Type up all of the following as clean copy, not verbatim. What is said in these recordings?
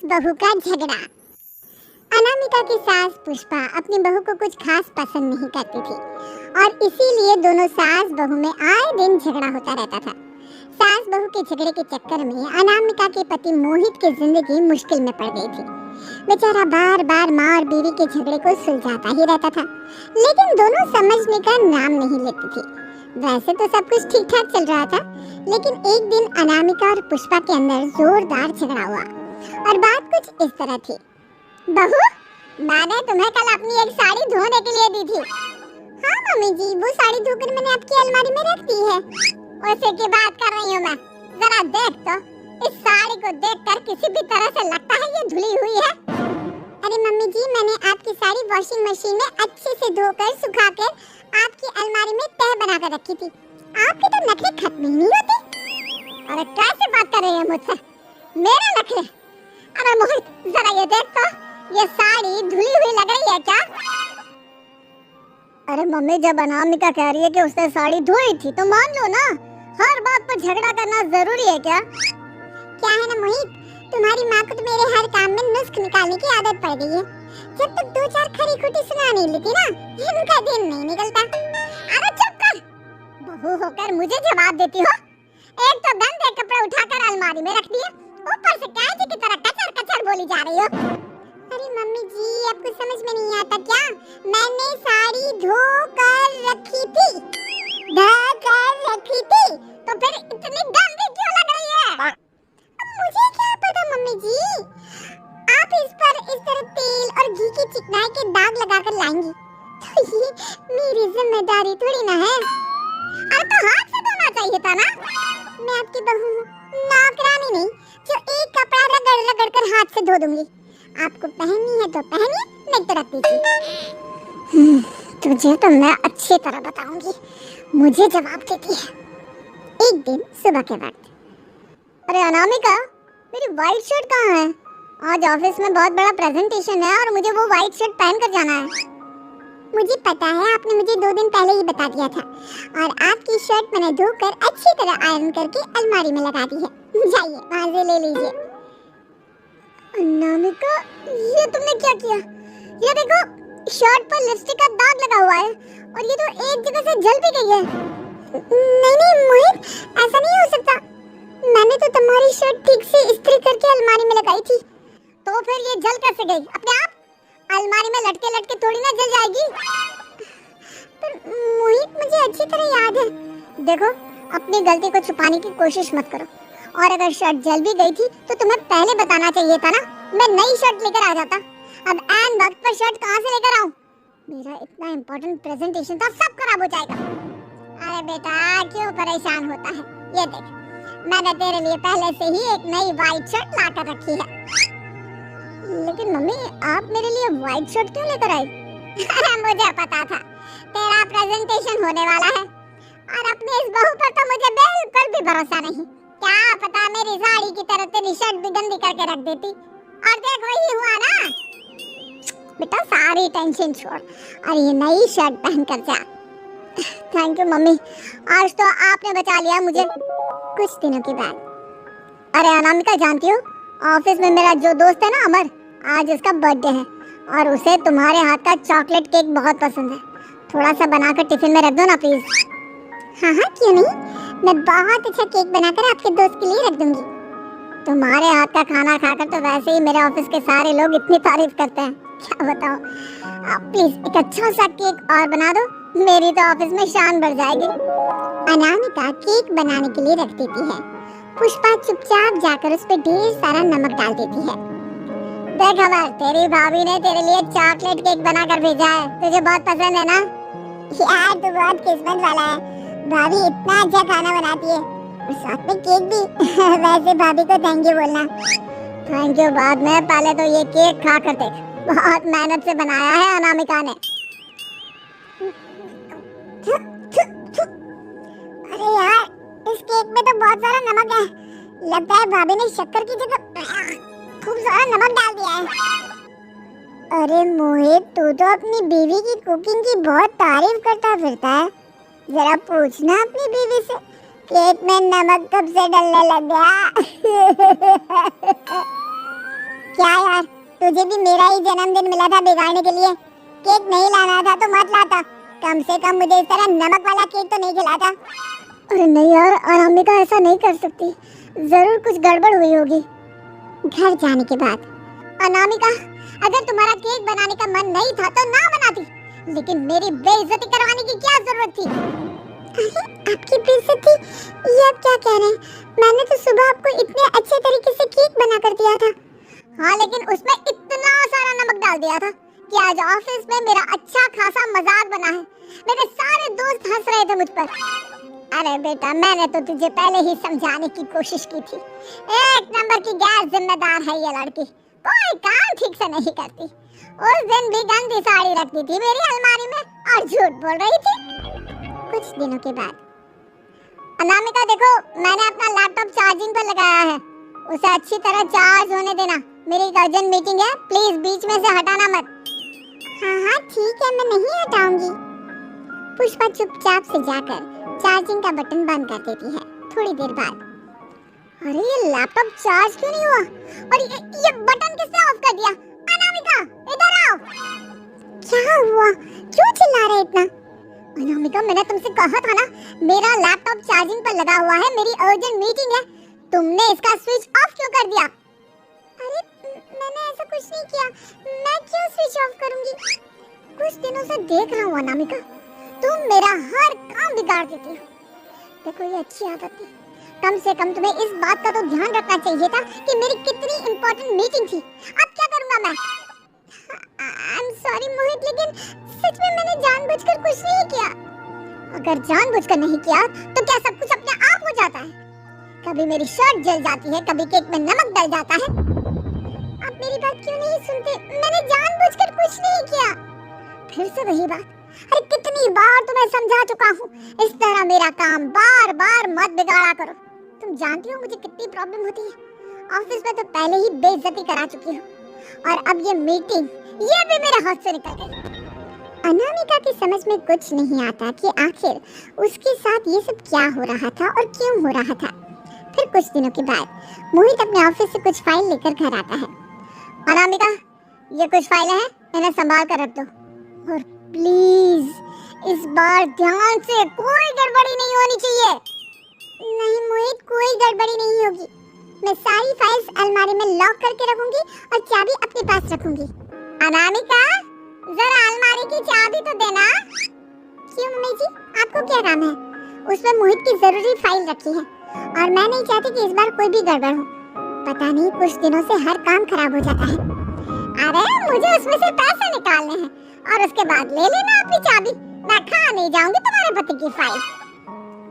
बहू का झगड़ा। अनामिका की सास पुष्पा अपनी बहू को कुछ खास पसंद नहीं करती थी और इसीलिए दोनों सास बहू में आए दिन झगड़ा होता रहता था। सास बहू के झगड़े के चक्कर में अनामिका के पति मोहित की जिंदगी मुश्किल में पड़ गई थी। बेचारा बार बार माँ और बीवी के झगड़े को सुलझाता ही रहता था, लेकिन दोनों समझने का नाम नहीं लेती थी। वैसे तो सब कुछ ठीक ठाक चल रहा था, लेकिन एक दिन अनामिका और पुष्पा के अंदर जोरदार झगड़ा हुआ और बात कुछ इस तरह थी। बहू, मैंने तुम्हें कल अपनी एक साड़ी धोने के लिए दी थी। हाँ मम्मी जी, वो साड़ी धोकर मैंने आपकी अलमारी में रख दी है। उसी की बात कर रही हूँ मैं। जरा देख तो, इस साड़ी को देखकर किसी भी तरह से लगता है ये धुली हुई है। अरे मम्मी जी, मैंने आपकी साड़ी वॉशिंग मशीन में अच्छे से धोकर सुखाकर आपकी अलमारी में तह बनाकर रखी थी। आपके तो नखरे खत्म ही नहीं होते। अरे कैसे बात कर रही है मुझसे? मेरे नखरे? अरे मोहित, जरा ये देख तो, ये साड़ी धुली हुई लग रही है क्या? अरे मम्मी, जब अनामिका कह रही है कि उसने साड़ी धोई थी तो मान लो ना। हर बात पर झगड़ा करना जरूरी है क्या? क्या है ना मोहित, तुम्हारी माँ को तो मेरे हर काम में नुस्ख निकालने की आदत पड़ गई है। जब तक दो चार खरी खोटी सुना नहीं लेती ना, इनका दिन नहीं निकलता। अरे चुप कर, बहू होकर मुझे जवाब देती हो। एक तो गंदे कपड़े उठाकर अलमारी में रख दिए, ऊपर से काजी की तरह कचर कचर बोली जा रही हो। अरे मम्मी जी, आपको समझ में नहीं आता क्या? मैंने साड़ी धो कर रखी थी, तो फिर इतनी गंदी क्यों लग रही है? मुझे क्या पता मम्मी जी, आप इस पर इस तरह तेल और घी की चिकनाई के दाग लगाकर लाएंगी तो ये मेरी जिम्मेदारी थोड़ी ना है। अरे तो हाथ से धोना चाहिए था ना। मैं आपकी बहू हूँ, नौकरानी नहीं जो एक कपड़ा रगड़ रगड़ कर हाथ से धो दूंगी। आपको पहननी है तो पहनिए, नहीं तो रख दीजिए। तुझे तो मैं अच्छी तरह बताऊंगी, मुझे जवाब देती है। एक दिन सुबह के वक्त, अरे अनामिका, मेरी व्हाइट शर्ट कहाँ है? आज ऑफिस में बहुत बड़ा प्रेजेंटेशन है और मुझे वो व्हाइट शर्ट पहन कर जाना है। मुझे पता है, आपने मुझे 2 दिन पहले ही बता दिया था और आपकी शर्ट मैंने धोकर अच्छी तरह आयरन करके अलमारी में लगा दी है। जाइए वहाँ से ले लीजिए। अनामिका, ये तुमने क्या किया? ये देखो, शर्ट पर लिपस्टिक का दाग लगा हुआ है और ये तो एक जगह से जल भी गई है। नहीं नहीं मोहित, ऐसा नहीं हो सकता। मैंने तो तुम्हारी शर्ट ठीक से इस्त्री करके अलमारी में लगाई थी। तो फिर ये जल कैसे गई अपने आप? अलमारी में लटके लटके थोड़ी ना जल जाएगी। पर मोहित, मुझे अच्छी तरह याद है। देखो, अपनी गलती को छुपाने की कोशिश मत करो। और अगर शर्ट जल भी गई थी तो तुम्हें पहले बताना चाहिए था ना। मैं नई शर्ट लेकर आ जाता। अब ऐन वक्त पर शर्ट कहाँ से लेकर आऊं? मेरा इतना इम्पोर्टेंट प्रेजेंटेशन था, सब खराब हो जाएगा। अरे बेटा, क्यों परेशान होता है? ये देख, मैंने तेरे लिए पहले से ही एक नई व्हाइट शर्ट लाकर रखी है। लेकिन मम्मी, आप मेरे लिए व्हाइट शर्ट क्यों लेकर आई? मुझे पता था तेरा प्रेजेंटेशन होने वाला है और अपनी इस बहू पर तो मुझे बिल्कुल भी भरोसा नहीं। क्या पता मेरी साड़ी की तरह तेरी शर्ट भी गंदी करके रख देती। और देख, वही हुआ ना। बेटा, सारी टेंशन छोड़ और ये नई शर्ट पहन कर जा। थैंक यू मम्मी, आज तो आपने बचा लिया मुझे। कुछ दिनों के बाद, अरे अनामिका, जानती हो ऑफिस में मेरा जो दोस्त है ना अमर, आज उसका बर्थडे है और उसे तुम्हारे हाथ का चॉकलेट केक बहुत पसंद है। थोड़ा सा बनाकर टिफिन में रख दो ना प्लीज। हाँ हाँ, क्यों नहीं, मैं बहुत अच्छा केक बनाकर आपके दोस्त के लिए रख दूंगी। तुम्हारे हाथ का खाना खाकर तो वैसे ही मेरे ऑफिस के सारे लोग इतनी तारीफ करते हैं, क्या बताओ। आप प्लीज एक अच्छा सा केक और बना दो, मेरी तो ऑफिस में शान बढ़ जाएगी। अनामिका केक बनाने के लिए रख देती है। पुष्पा चुपचाप जाकर उस पे ढेर सारा नमक डाल देती है। देख अमर, तेरी भाभी ने तेरे लिए चॉकलेट केक बनाकर भेजा है, तुझे बहुत पसंद है ना? यार, तू बहुत किस्मत वाला है, भाभी इतना अच्छा खाना बनाती है और साथ में केक भी। वैसे भाभी को थैंक यू बोलना। थैंक यू बाद में, पहले तो ये केक खा कर देख, बहुत मेहनत से बनाया है अनामिका ने। अरे यार, इस केक में तो बहुत सारा नमक है, लगता है भाभी ने शक्कर की जगह खूब सारा नमक डाल दिया है। अरे मोहित, तू तो अपनी बीवी की कुकिंग की बहुत तारीफ करता फिरता है। जरा पूछना अपनी बीवी से, केक में नमक कब से डलने लग गया? क्या यार, तुझे भी मेरा ही जन्मदिन मिला था बिगाड़ने के लिए। केक नहीं लाना था तो मत लाता, कम से कम मुझे इस तरह नमक वाला केक तो नहीं खिलाता। अरे नहीं यार, अनामिका ऐसा नहीं कर सकती, जरूर कुछ गड़बड़ हुई होगी। घर जाने के बाद, अनामिका अगर तुम्हारा केक बनाने का मन नहीं था तो ना बनाती, लेकिन मेरी बेइज्जती करवाने की क्या जरूरत थी? अरे आपकी बेइज्जती, ये आप क्या कह रहे हैं? मैंने तो सुबह आपको इतने अच्छे तरीके से केक बना कर दिया था। हाँ, लेकिन उसमें इतना सारा नमक डाल दिया था कि आज ऑफिस में मेरा अच्छा खासा मजाक बना है। मेरे सारे दोस्त हंस रहे थे मुझ पर। अरे बेटा, मैंने तो तुझे पहले ही समझाने की कोशिश की थी। एक नंबर की गैर जिम्मेदार है ये लड़की, कोई काम ठीक से नहीं करती। उस दिन भी गंदी साड़ी रखती थी मेरी अलमारी में और झूठ बोल रही थी। कुछ दिनों के बाद, अनामिका देखो, मैंने अपना लैपटॉप चार्जिंग पर लगाया है, उसे अच्छी तरह चार्ज होने देना। मेरी एक अर्जेंट मीटिंग है, प्लीज बीच में से हटाना मत। हाँ हाँ ठीक है, मैं नहीं हटाऊंगी। पुष्पा चुपचाप से जाकर चार्जिंग का बटन बंद कर देती है। थोड़ी देर बाद, अरे ये लैपटॉप चार्ज क्यों नहीं हुआ? और ये बटन किसने ऑफ कर दिया? अनामिका इधर आओ। क्या हुआ? क्यों चिल्ला रहे इतना? अनामिका, मैंने तुमसे कहा था ना, मेरा लैपटॉप चार्जिंग पर लगा हुआ है, मेरी अर्जेंट मीटिंग है। तुमने इसका स्विच ऑफ क्यों कर दिया? अरे मैंने ऐसा कुछ नहीं किया, मैं क्यों स्विच ऑफ करूंगी? कुछ दिनों से देख रहा हूँ अनामिका, तुम मेरा हर काम बिगाड़ देती हो। देखो ये अच्छी आदत है, कम से कम तुम्हें इस बात का तो ध्यान रखना चाहिए था कि मेरी कितनी इंपॉर्टेंट मीटिंग थी। अब क्या करूंगा मैं? आई एम सॉरी मोहित, लेकिन सच में मैंने जानबूझकर कुछ नहीं किया। अगर जानबूझकर नहीं किया तो क्या सब कुछ अपने आप हो जाता है? कभी मेरी शर्ट जल जाती है, कभी केक में नमक डल जाता है। आप मेरी बात क्यों नहीं सुनते? मैंने जानबूझकर कुछ नहीं किया। फिर से वही बात, अरे कितनी बार तुम्हें समझा चुका हूँ, इस तरह मेरा काम बार बार मत बिगाड़ा करो। तुम जानती हो मुझे कितनी प्रॉब्लम होती है। ऑफिस में तो पहले ही बेइज्जती करा चुकी हूँ, और अब ये मीटिंग, ये भी मेरे हाथ से निकल गई। अनामिका की समझ में कुछ नहीं आता कि आखिर उसके साथ ये सब क्या हो रहा था और क्यों हो रहा था। फिर कुछ दिनों के बाद मोहित अपने ऑफिस से कुछ फाइल लेकर घर आता है। अनामिका, ये कुछ फाइलें हैं, इन्हें संभाल कर रख दो, और प्लीज इस बार ध्यान से, कोई गड़बड़ी नहीं होनी चाहिए। नहीं मोहित, कोई गड़बड़ी नहीं होगी। मैं सारी फाइल्स अलमारी में लॉक करके रखूंगी और चाबी अपने पास रखूंगी। अनामिका, जरा अलमारी की चाबी तो देना। क्यों मम्मी जी, आपको क्या काम है? उसमें मोहित की जरूरी फाइल रखी है और मैं नहीं चाहती कि इस बार कोई भी गड़बड़ हो। पता नहीं कुछ दिनों से हर काम खराब हो जाता है। अरे मुझे उसमें से पैसे निकालने हैं और उसके बाद ले लेना अपनी चाबी। मैं खा नहीं जाऊंगी तुम्हारे पति की फाइल।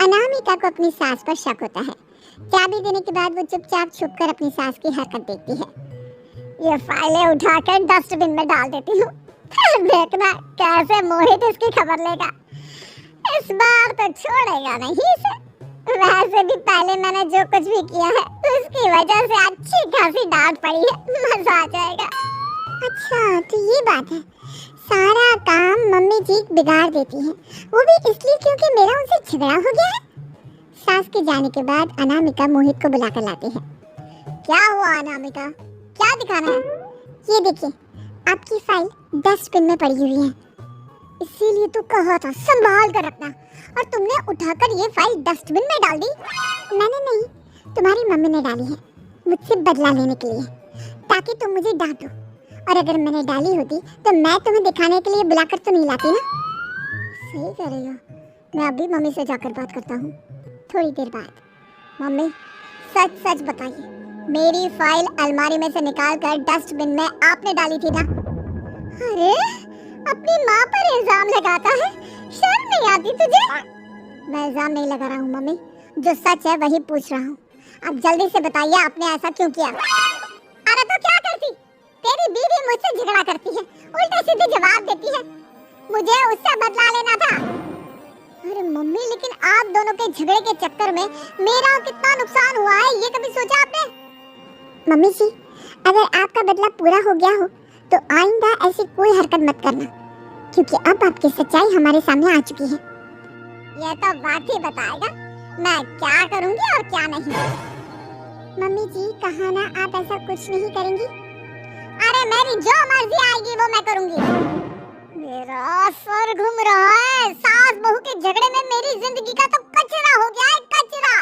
अनामिका को अपनी सास पर शक होता है। चाबी देने के बाद वो चुपचाप छुपकर अपनी सास की हरकत देखती है। ये फाइलें उठाकर डस्टबिन में डाल देती हूँ, फिर देखना कैसे मोहित इसकी खबर लेगा। इस बार तो छोड़ेगा नहीं इसे। वैसे भी पहले मैंने जो कुछ भी किया है उसकी वजह से अच्छी खासी डांट पड़ी है, मजा आ जाएगा। अच्छा तो ये बात है, सारा काम मम्मी जी बिगाड़ देती है, वो भी इसलिए क्योंकि मेरा उनसे झगड़ा हो गया है। सास के जाने के बाद अनामिका मोहित को बुलाकर लाती है। क्या हुआ अनामिका, क्या दिखाना है? ये देखिए, आपकी फाइल डस्टबिन में पड़ी हुई है, इसीलिए तो कहा था संभाल कर रखना, और तुमने उठाकर ये फाइल डस्टबिन में डाल दी। मैंने नहीं, तुम्हारी मम्मी ने डाली है, मुझसे बदला लेने के लिए, ताकि तुम मुझे डांटो। और अगर मैंने डाली होती तो मैं तुम्हें दिखाने के लिए बुलाकर तो नहीं लाती ना। सही कह रही हो, मैं अभी मम्मी से जाकर बात करता हूँ। थोड़ी देर बाद, मम्मी सच सच बताइए, मेरी फाइल अलमारी में से निकाल कर डस्टबिन में आपने डाली थी ना? अरे अपनी माँ पर इल्जाम लगाता है, शर्म नहीं आती तुझे? मैं इल्जाम नहीं लगा रहा हूँ मम्मी, जो सच है वही पूछ रहा हूँ। अब जल्दी से बताइए आपने ऐसा क्यों किया? अरे तो क्या करती, तेरी बीवी मुझसे झगड़ा करती है, उल्टे सीधे जवाब देती है, मुझे उससे बदला लेना था। अरे मम्मी, लेकिन आप दोनों के झगड़े के चक्कर में मेरा कितना नुकसान हुआ है, ये कभी सोचा आपने? मम्मी जी, अगर आपका बदला पूरा हो गया हो तो आइंदा ऐसी कोई हरकत मत करना, क्योंकि अब आपकी सच्चाई हमारे सामने आ चुकी है। यह तो बात ही बताएगा मैं क्या करूंगी और क्या नहीं। मम्मी जी, कहा ना आप ऐसा कुछ नहीं करेंगी। मेरी जो मर्जी आएगी वो मैं करूंगी। मेरा सर घूम रहा है। सास बहू के झगड़े में मेरी जिंदगी का तो